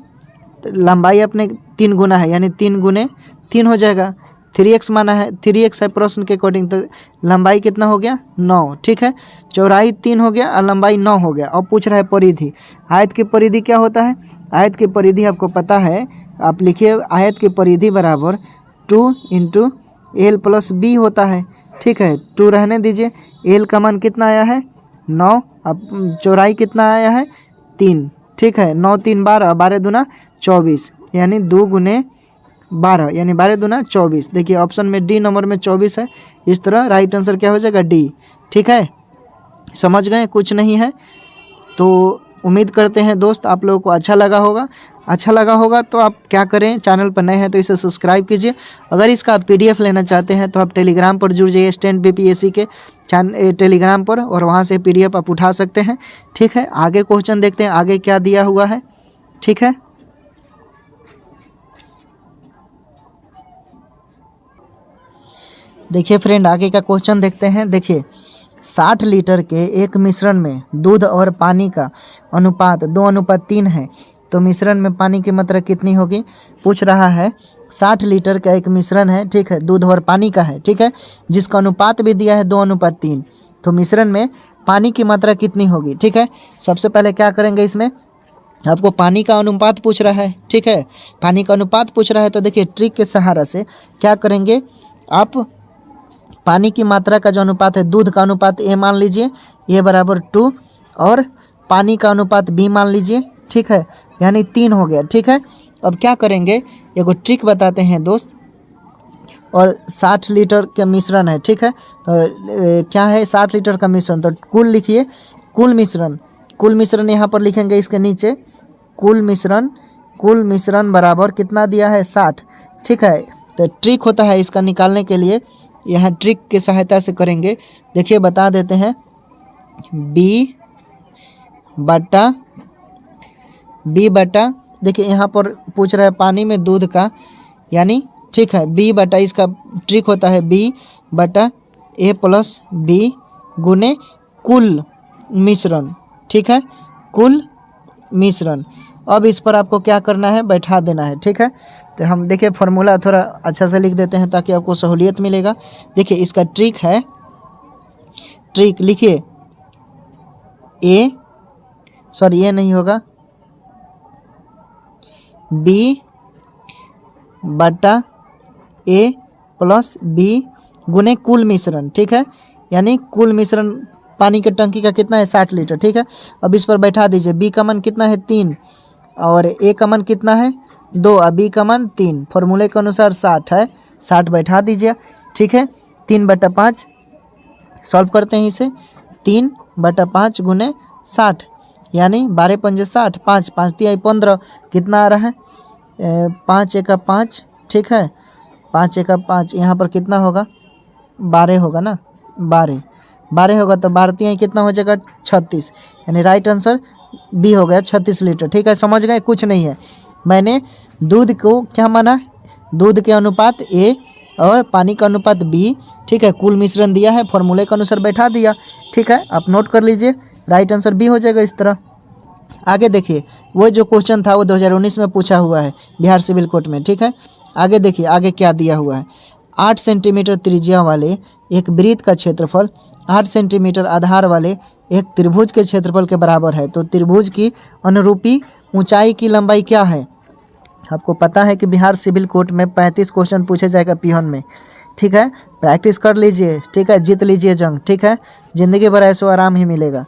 लंबाई अपने 3 गुना है, यानी 3 गुने 3 हो जाएगा। 3x माना है, 3x है प्रश्न के अकॉर्डिंग, तो लंबाई कितना हो गया 9। ठीक है, चौड़ाई 3 हो गया और लंबाई 9 हो गया। अब पूछ रहा है परिधि। आयत की परिधि क्या होता है, आयत की परिधि आपको पता है, आप लिखिए आयत की परिधि बराबर 2 × L + B होता है। ठीक है, 2 रहने दीजिए, L का मान कितना आया है 9, अब चौड़ाई कितना आया है 3। ठीक है, 9 3 12, 12 दूना 24, यानी 2 गुने 12, यानी 12 दूना 24। देखिए ऑप्शन में डी नंबर में 24 है, इस तरह राइट आंसर क्या हो जाएगा डी। ठीक है, समझ गए, कुछ नहीं है। तो उम्मीद करते हैं दोस्त आप लोगों को अच्छा लगा होगा। तो आप क्या करें, चैनल पर नए हैं तो इसे सब्सक्राइब कीजिए। अगर इसका आप PDF लेना चाहते हैं तो आप टेलीग्राम पर जुड़ जाइए, स्टैंड BPSC के टेलीग्राम पर, और वहां से PDF आप उठा सकते हैं। ठीक है, आगे क्वेश्चन देखते हैं, आगे क्या दिया हुआ है। ठीक है, देखिए फ्रेंड, आगे का क्वेश्चन देखते हैं। देखिए 60 लीटर के एक मिश्रण में दूध और पानी का अनुपात 2:3 है, तो मिश्रण में पानी की मात्रा कितनी होगी, पूछ रहा है। 60 लीटर का एक मिश्रण है, ठीक है, दूध और पानी का है, ठीक है, जिसका अनुपात भी दिया है 2:3, तो मिश्रण में पानी की मात्रा कितनी होगी। ठीक है, सबसे पहले क्या करेंगे, इसमें आपको पानी का अनुपात पूछ रहा है। ठीक है, पानी का अनुपात पूछ रहा है, तो देखिए ट्रिक के सहारा से क्या करेंगे, आप पानी की मात्रा का जो अनुपात है, दूध का अनुपात A मान लीजिए, A बराबर 2, और पानी का अनुपात B मान लीजिए। ठीक है, यानी 3 हो गया। ठीक है, अब क्या करेंगे, एगो ट्रिक बताते हैं दोस्त। और 60 लीटर का मिश्रण है, ठीक है, तो क्या है 60 लीटर का मिश्रण, तो कुल लिखिए, कुल मिश्रण यहाँ पर लिखेंगे इसके नीचे, कुल मिश्रण बराबर कितना दिया है 60। ठीक है, तो ट्रिक होता है इसका निकालने के लिए, यहाँ ट्रिक के सहायता से करेंगे। देखिए बता देते हैं, B बटा देखिए यहाँ पर पूछ रहा है पानी में दूध का, यानी ठीक है B बटा, इसका ट्रिक होता है B बटा A + B गुने कुल मिश्रण। ठीक है, कुल मिश्रण। अब इस पर आपको क्या करना है, बैठा देना है। ठीक है, तो हम देखिए फॉर्मूला थोड़ा अच्छा से लिख देते हैं ताकि आपको सहूलियत मिलेगा। देखिए इसका ट्रिक है, ट्रिक लिखिए, ये नहीं होगा, B बटा A + B गुने कुल मिश्रण। ठीक है, यानी कुल मिश्रण पानी के टंकी का कितना है 60 लीटर। ठीक है, अब इस पर बैठा दीजिए, B का मान कितना है 3, और A का मान कितना है 2, और B का मान 3, फॉर्मूले के अनुसार 60 है, 60 बैठा दीजिए। ठीक है, 3/5 सॉल्व करते हैं इसे, 3/5 गुने 60, यानी 12 पंजे 60, 5 5 तिहाई 15, कितना आ रहा है 5 एका 5। ठीक है, 5 एका 5, यहाँ पर कितना होगा 12 होगा ना, 12 होगा, तो 12 तिहाई कितना हो जाएगा 36, यानी राइट आंसर B हो गया 36 लीटर। ठीक है, समझ गए, कुछ नहीं है। मैंने दूध को क्या माना, दूध के अनुपात A और पानी का अनुपात B, ठीक है। कुल मिश्रण दिया है, फॉर्मूले के अनुसार बैठा दिया, ठीक है। आप नोट कर लीजिए, राइट आंसर B हो जाएगा इस तरह। आगे देखिए, वो जो क्वेश्चन था वो 2019 में पूछा हुआ है बिहार सिविल कोर्ट में, ठीक है। आगे देखिए आगे क्या दिया हुआ है। 8 सेंटीमीटर त्रिज्या वाले एक वृत्त का क्षेत्रफल 8 सेंटीमीटर आधार वाले एक त्रिभुज के क्षेत्रफल के बराबर है। तो त्रिभुज की अनुरूपी ऊंचाई की लंबाई क्या है? आपको पता है कि बिहार सिविल कोर्ट में 35 क्वेश्चन पूछे जाएगा पिहन में, ठीक है। प्रैक्टिस कर लीजिए, ठीक है, जीत लीजिए जंग, ठीक है। ज़िंदगी भर ऐसो आराम ही मिलेगा,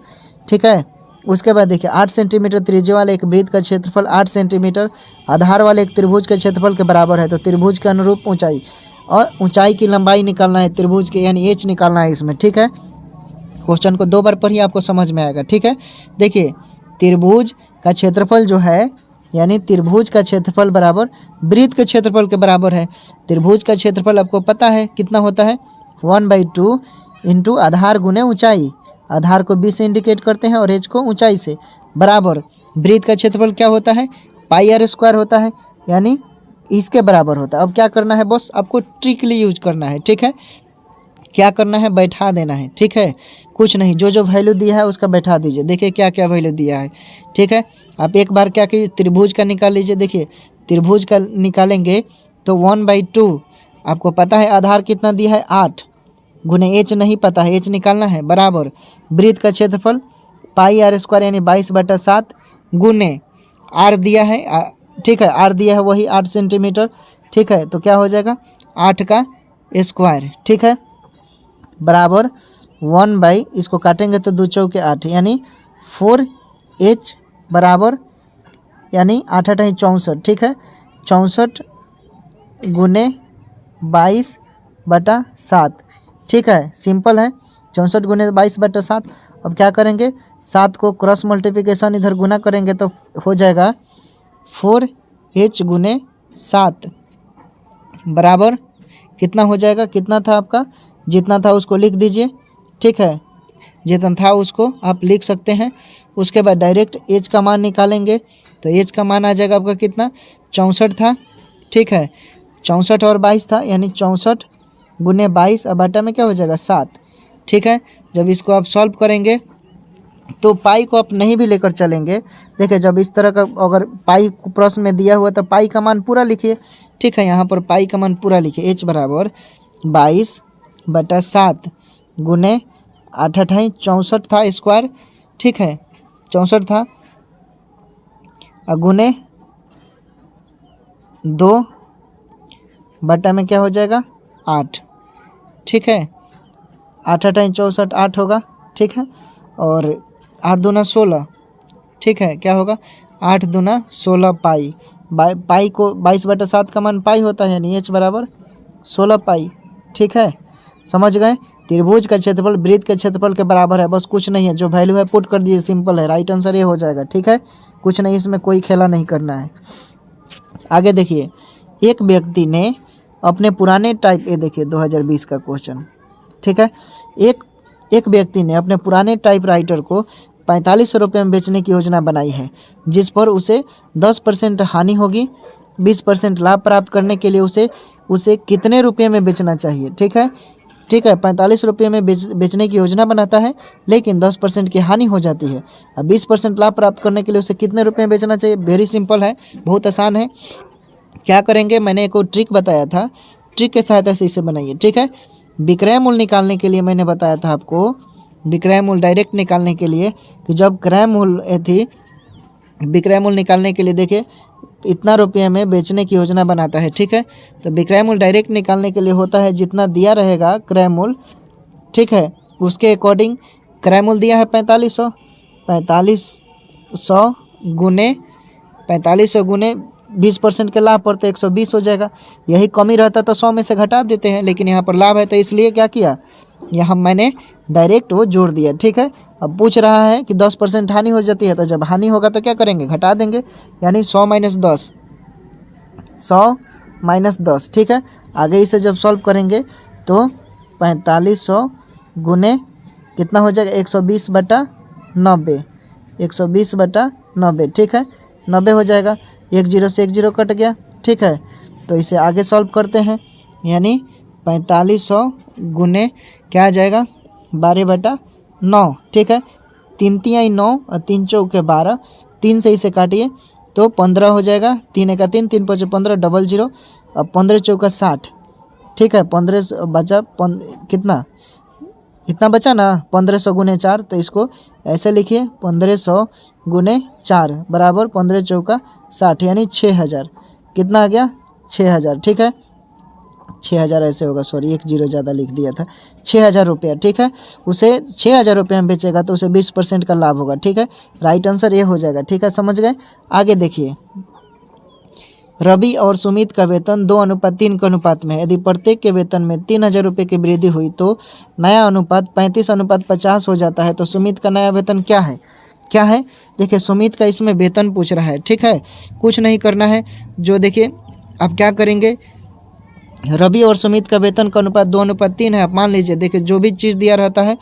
ठीक है। उसके बाद देखिए 8 सेंटीमीटर त्रिज्या वाले एक वृत्त का क्षेत्रफल 8 सेंटीमीटर आधार वाले एक त्रिभुज के क्षेत्रफल के बराबर है। तो त्रिभुज के अनुरूप ऊंचाई और ऊंचाई की लंबाई निकालना है त्रिभुज के, यानी एच निकालना है इसमें, ठीक है। क्वेश्चन को 2 बार पढ़िए, आपको समझ में आएगा, ठीक है। देखिए त्रिभुज का क्षेत्रफल जो है, यानी त्रिभुज का क्षेत्रफल बराबर वृत्त के क्षेत्रफल के बराबर है। त्रिभुज का क्षेत्रफल आपको पता है कितना होता है, 1/2 इंटू आधार गुने ऊंचाई। आधार को B से इंडिकेट करते हैं और H को ऊंचाई से, बराबर वृत्त का क्षेत्रफल क्या होता है, πr² होता है, यानी इसके बराबर होता है। अब क्या करना है बस, आपको ट्रिकली यूज करना है, ठीक है। क्या करना है, बैठा देना है, ठीक है। कुछ नहीं, जो जो वैल्यू दिया है उसका बैठा दीजिए। देखिए क्या क्या वैल्यू दिया है, ठीक है। आप एक बार क्या कीजिए, त्रिभुज का निकाल लीजिए। देखिए त्रिभुज का निकालेंगे तो 1/2, आपको पता है आधार कितना दिया है 8, गुने H नहीं पता है, H निकालना है, बराबर वृत्त का क्षेत्रफल πr² यानी 22/7 गुने R दिया है, ठीक है, R दिया है वही 8 सेंटीमीटर, ठीक है। तो क्या हो जाएगा 8 का स्क्वायर, ठीक है, बराबर 1/ इसको काटेंगे तो 2 चौके 8 यानी 4H बराबर, यानी 8 8 64, ठीक है। 64 गुने 22/7, ठीक है, सिंपल है। 64 गुने 22/7। अब क्या करेंगे, 7 को क्रॉस मल्टीप्लिकेशन इधर गुना करेंगे तो हो जाएगा 4H गुने 7 बराबर कितना हो जाएगा, कितना था आपका, जितना था उसको लिख दीजिए, ठीक है। जितना था उसको आप लिख सकते हैं। उसके बाद डायरेक्ट H का मान निकालेंगे तो H का मान आ जाएगा आपका कितना, 64 था, ठीक है। 64 और 22 था, यानी 64 गुने 22 और बाटा में क्या हो जाएगा 7, ठीक है। जब इसको आप सॉल्व करेंगे तो पाई को आप नहीं भी लेकर चलेंगे। देखिए जब इस तरह का अगर पाई प्रश्न में दिया हुआ तो पाई का मान पूरा लिखिए, ठीक है। यहाँ पर पाई का मान पूरा लिखिए, H बराबर 22/7 गुने 8 8 64 था स्क्वायर, ठीक है, 64 था, गुने 2 बटा में क्या हो जाएगा 8, ठीक है। 8 8 64 8 होगा, ठीक है। और 8 दूना 16, ठीक है, क्या होगा 8 दूना 16 पाई। पाई को 22/7 का मान पाई होता है, यानी H बराबर 16 पाई, ठीक है। समझ गए। त्रिभुज का क्षेत्रफल वृत्त के क्षेत्रफल के बराबर है, बस कुछ नहीं है, जो वैल्यू है पुट कर दीजिए, सिंपल है, राइट आंसर ये हो जाएगा, ठीक है। कुछ नहीं, इसमें कोई खेला नहीं करना है। आगे देखिए, एक व्यक्ति ने अपने पुराने टाइप, ये देखिए 2020 का क्वेश्चन, ठीक है। एक व्यक्ति ने अपने पुराने टाइपराइटर को 4500 रुपये में बेचने की योजना बनाई है, जिस पर उसे 10% हानि होगी। 20% लाभ प्राप्त करने के लिए उसे कितने रुपये में बेचना चाहिए, ठीक है। ठीक है, 45 रुपये में बेचने की योजना बनाता है, लेकिन 10% की हानि हो जाती है। अब 20% लाभ प्राप्त करने के लिए उसे कितने रुपये में बेचना चाहिए? वेरी सिंपल है, बहुत आसान है। क्या करेंगे, मैंने एक ट्रिक बताया था, ट्रिक के सहायता से इसे बनाइए, ठीक है। विक्रय मूल्य निकालने के लिए मैंने बताया था आपको, विक्रय मूल्य डायरेक्ट निकालने के लिए, कि जब क्रय मूल्य थी, विक्रय मूल्य निकालने के लिए देखिए इतना रुपये में बेचने की योजना बनाता है, ठीक है। तो विक्रय मूल्य डायरेक्ट निकालने के लिए होता है जितना दिया रहेगा क्रय मूल्य, ठीक है, उसके अकॉर्डिंग क्रय मूल्य दिया है 4500, 4500 गुने 20% के लाभ पर तो 120 हो जाएगा। यही कमी रहता तो 100 में से घटा देते हैं, लेकिन यहाँ पर लाभ है तो इसलिए क्या किया, यहाँ मैंने डायरेक्ट वो जोड़ दिया, ठीक है। अब पूछ रहा है कि 10% हानि हो जाती है, तो जब हानि होगा तो क्या करेंगे, घटा देंगे, यानी 100 माइनस 10, ठीक है। आगे इसे जब सॉल्व करेंगे तो 4500 गुने कितना हो जाएगा, 120/90, 120/90, ठीक है, 90 हो जाएगा। 1 0 से 1 0 कट गया, ठीक है। तो इसे आगे सॉल्व करते हैं, यानी 4500 गुने क्या आ जाएगा 12/9। ठीक है, 3 तिहाई 9 और 3 चौके 12, 3 से इसे काटिए तो 15 हो जाएगा। 3 एका 3, 3 5 15, 00 और 15 चौका 60। ठीक है, 15 बचा कितना, इतना बचा ना 1500 गुने 4, तो इसको ऐसे लिखिए 1500 गुने 4 बराबर 15 चौका 60 यानी 6000। कितना आ गया 6000। ठीक है, 6000 ऐसे होगा, सॉरी 1 0 ज़्यादा लिख दिया था, 6000 रुपया। ठीक है, उसे 6000 रुपये में बेचेगा तो उसे 20% का लाभ होगा। ठीक है, राइट आंसर ये हो जाएगा। ठीक है, समझ गए। आगे देखिए, रवि और सुमित का वेतन 2:3 के अनुपात में है। यदि प्रत्येक के वेतन में 3000 रुपये की वृद्धि हुई तो नया अनुपात 35:50 हो जाता है। तो सुमित का नया वेतन क्या है, क्या है देखिए, सुमित का इसमें वेतन पूछ रहा है। ठीक है, कुछ नहीं करना है, जो देखिए आप क्या करेंगे, रवि और सुमित का वेतन का अनुपात 2:3 है। आप मान लीजिए, देखिए जो भी चीज़ दिया रहता है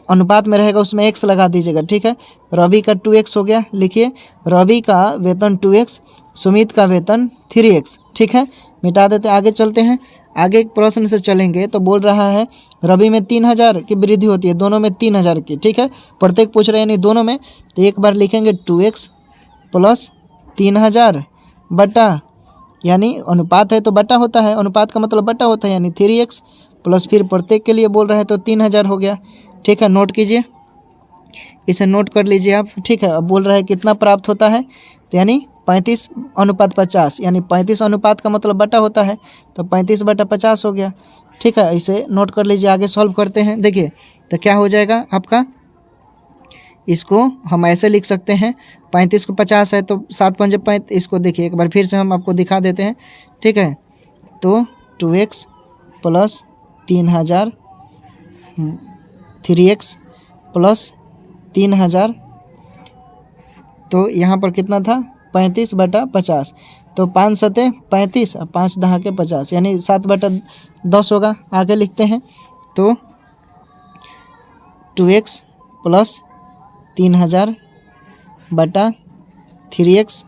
अनुपात में रहेगा उसमें x लगा दीजिएगा। ठीक है, रवि का 2x हो गया, लिखिए रवि का वेतन 2x, सुमित का वेतन 3x। ठीक है, मिटा देते, आगे चलते हैं। आगे एक प्रश्न से चलेंगे तो बोल रहा है रवि में 3000 की वृद्धि होती है, दोनों में 3000 की। ठीक है, प्रत्येक पूछ रहे हैं, यानी दोनों में, तो एक बार लिखेंगे 2x प्लस 3000 बटा, यानी अनुपात है तो बटा होता है, अनुपात का मतलब बटा होता है, यानी 3x प्लस फिर प्रत्येक के लिए बोल रहे हैं तो 3000 हो गया। ठीक है, नोट कीजिए, इसे नोट कर लीजिए आप। ठीक है, अब बोल रहा है कितना प्राप्त होता है, तो यानी 35:50, यानी 35 अनुपात का मतलब बटा होता है, तो 35/50 हो गया। ठीक है, इसे नोट कर लीजिए। आगे सॉल्व करते हैं। देखिए तो क्या हो जाएगा आपका, इसको हम ऐसे लिख सकते हैं, 35 को 50 है तो 7 पंजे 35। इसको देखिए एक बार फिर से हम आपको दिखा देते हैं। ठीक है, तो 2x प्लस 3000, 3x प्लस 3000, तो यहाँ पर कितना था 35/50, तो 5 सते 35 और 5 दहा के 50, यानी 7/10 होगा। आगे लिखते हैं, तो 2x प्लस 3000 बटा 3x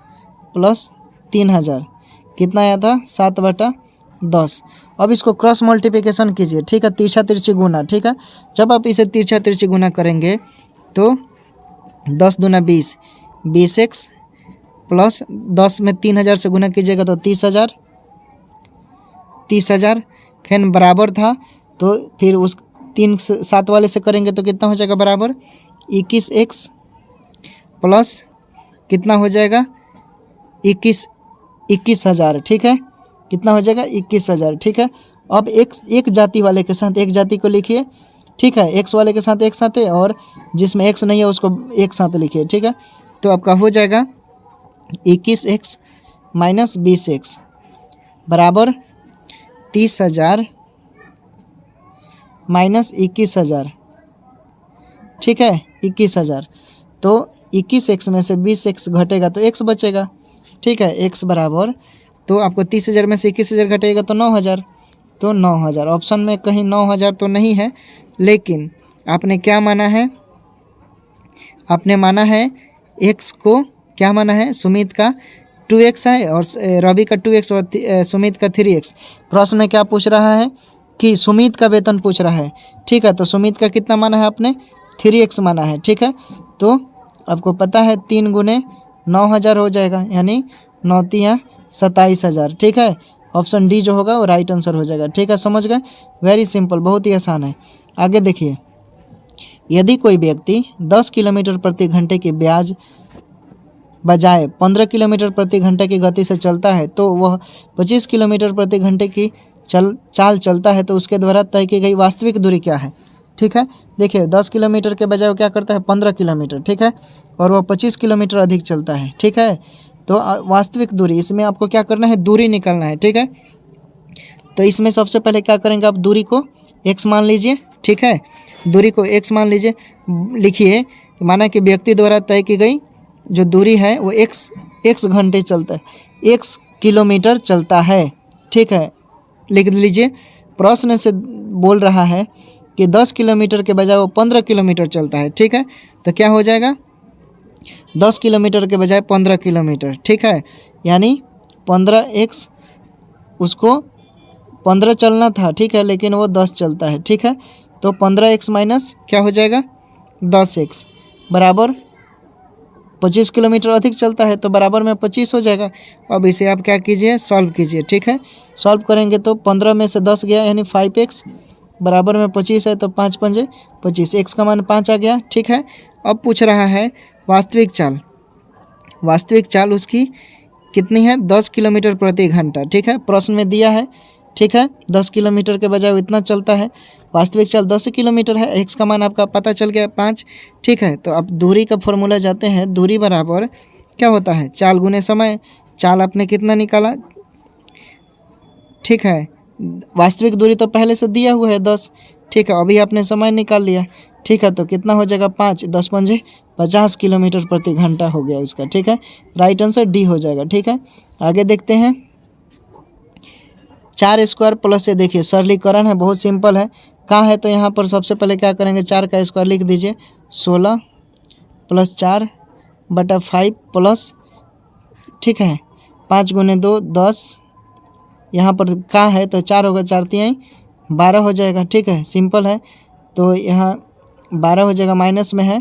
प्लस 3000 कितना आया था 7/10। अब इसको क्रॉस मल्टीप्लिकेशन कीजिए। ठीक है, तिरछा तिरछी गुना। ठीक है, जब आप इसे तिरछा तिरछी गुना करेंगे तो 10 दूना 20, 20x प्लस 10 में 3000 से गुना कीजिएगा तो 30,000, 30,000 फिर बराबर था, तो फिर उस 3 से 7 वाले से करेंगे तो कितना हो जाएगा बराबर 21x प्लस कितना हो जाएगा 21,000। ठीक है, कितना हो जाएगा 21,000। ठीक है, अब एक जाति वाले के साथ एक जाति को लिखिए। ठीक है, x वाले के साथ एक साथ है, और जिसमें x नहीं है उसको एक साथ लिखिए। ठीक है, तो आपका हो जाएगा 21x माइनस 20x बराबर 30,000 माइनस 21,000। ठीक है, 21,000, तो 21x में से 20x घटेगा तो x बचेगा। ठीक है, x बराबर, तो आपको 30,000 में से 21,000 घटेगा तो 9,000, तो 9,000। ऑप्शन में कहीं 9,000 तो नहीं है, लेकिन आपने क्या माना है, आपने माना है x को, क्या माना है, सुमित का 2x है और रवि का 2x और सुमित का 3x। प्रश्न में क्या पूछ रहा है कि सुमित का वेतन पूछ रहा है। ठीक है, तो सुमित का कितना माना है आपने 3x माना है। ठीक है, तो आपको पता है 3 गुने 9,000 हो जाएगा, यानी 9 तिया 27,000। ठीक है, ऑप्शन डी जो होगा वो राइट आंसर हो जाएगा। ठीक है, समझ गए, वेरी सिंपल, बहुत ही आसान है। आगे देखिए, यदि कोई व्यक्ति 10 किलोमीटर प्रति घंटे की ब्याज बजाय 15 किलोमीटर प्रति घंटे की गति से चलता है तो वह 25 किलोमीटर प्रति घंटे की चाल चलता है, तो उसके द्वारा तय की गई वास्तविक दूरी क्या है। ठीक है, देखिए 10 किलोमीटर के बजाय वो क्या करता है 15 किलोमीटर। ठीक है, और वह 25 किलोमीटर अधिक चलता है। ठीक है, तो वास्तविक दूरी, इसमें आपको क्या करना है, दूरी निकालना है। ठीक है, तो इसमें सबसे पहले क्या करेंगे, आप दूरी को x मान लीजिए। ठीक है, दूरी को x मान लीजिए, लिखिए माना कि व्यक्ति द्वारा तय की गई जो दूरी है वो x घंटे चलता है, x किलोमीटर चलता है। ठीक है, लिख लीजिए। प्रश्न से बोल रहा है कि 10 किलोमीटर के बजाय वो 15 किलोमीटर चलता है। ठीक है, तो क्या हो जाएगा 10 किलोमीटर के बजाय 15 किलोमीटर। ठीक है, यानी 15x उसको 15 चलना था, ठीक है, लेकिन वो 10 चलता है, ठीक है। तो 15x माइनस क्या हो जाएगा 10x बराबर 25 किलोमीटर अधिक चलता है, तो बराबर में 25 हो जाएगा। अब इसे आप क्या कीजिए, सॉल्व कीजिए, ठीक है। सॉल्व करेंगे तो 15 में से 10 गया यानी 5x बराबर में 25 है, तो 5 पंजे 25, x का मान 5 आ गया, ठीक है। अब पूछ रहा है वास्तविक चाल, वास्तविक चाल उसकी कितनी है 10 किलोमीटर प्रति घंटा, ठीक है, प्रश्न में दिया है, ठीक है। 10 किलोमीटर के बजाय इतना चलता है, वास्तविक चाल 10 किलोमीटर है, x का मान आपका पता चल गया 5, ठीक है। तो अब दूरी का फॉर्मूला जाते हैं, दूरी बराबर क्या होता है चाल गुने समय। चाल आपने कितना निकाला, ठीक है, वास्तविक दूरी तो पहले से दिया हुआ है 10, ठीक है, अभी आपने समय निकाल लिया, ठीक है। तो कितना हो जाएगा 5, 10 पंजे 50 किलोमीटर प्रति घंटा हो गया उसका, ठीक है। राइट आंसर डी हो जाएगा, ठीक है। आगे देखते हैं 4 स्क्वायर प्लस से, देखिए सरलीकरण है, बहुत सिंपल है। कहाँ है तो यहाँ पर सबसे पहले क्या करेंगे 4 का स्क्वायर लिख दीजिए, 16 + 4 बटा 5 प्लस, ठीक है, 5 गुने 2 10, यहाँ पर कहाँ है तो 4 होगा, 4 3 12 हो जाएगा, ठीक है, सिंपल है। तो यहाँ 12 हो जाएगा, माइनस में है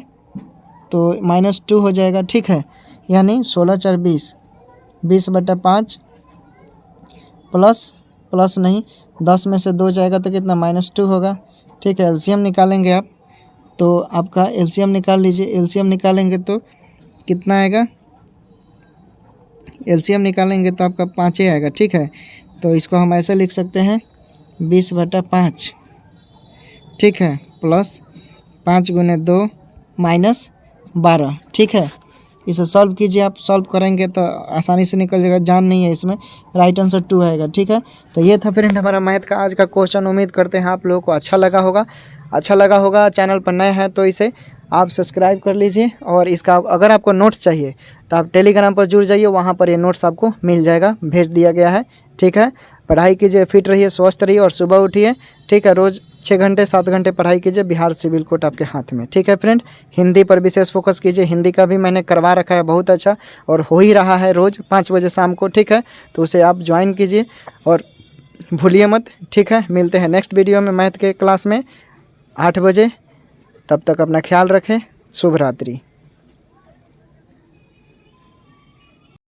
तो -2 हो जाएगा, ठीक है, यानी 16 4 20, 20 बटा 5 प्लस नहीं 10 में से 2 जाएगा तो कितना -2 होगा, ठीक है। एलसीएम निकालेंगे आप, तो आपका एलसीएम निकाल लीजिए, एलसीएम निकालेंगे तो कितना आएगा, एलसीएम निकालेंगे तो आपका 5 आएगा, ठीक है। तो इसको हम ऐसे लिख सकते हैं 20 बटा 5, ठीक है, प्लस 5 गुने 2 -12, ठीक है। इसे सॉल्व कीजिए, आप सॉल्व करेंगे तो आसानी से निकल जाएगा, जान नहीं है इसमें, राइट आंसर 2 आएगा, ठीक है। तो ये था फ्रेंड हमारा मैथ का आज का क्वेश्चन। उम्मीद करते हैं आप लोगों को अच्छा लगा होगा। चैनल पर नए हैं तो इसे आप सब्सक्राइब कर लीजिए, और इसका अगर आपको नोट्स चाहिए तो आप टेलीग्राम पर जुड़ जाइए, वहाँ पर ये नोट्स आपको मिल जाएगा, भेज दिया गया है, ठीक है। पढ़ाई कीजिए, फिट रहिए, स्वस्थ रहिए और सुबह उठिए, ठीक है। रोज़ 6 घंटे 7 घंटे पढ़ाई कीजिए, बिहार सिविल कोड आपके हाथ में, ठीक है फ्रेंड। हिंदी पर विशेष फोकस कीजिए, हिंदी का भी मैंने करवा रखा है बहुत अच्छा, और हो ही रहा है रोज़ 5 बजे शाम को, ठीक है। तो उसे आप ज्वाइन कीजिए और भूलिए मत, ठीक है। मिलते हैं नेक्स्ट वीडियो में मैथ के क्लास में 8 बजे, तब तक अपना ख्याल रखें, शुभ रात्रि।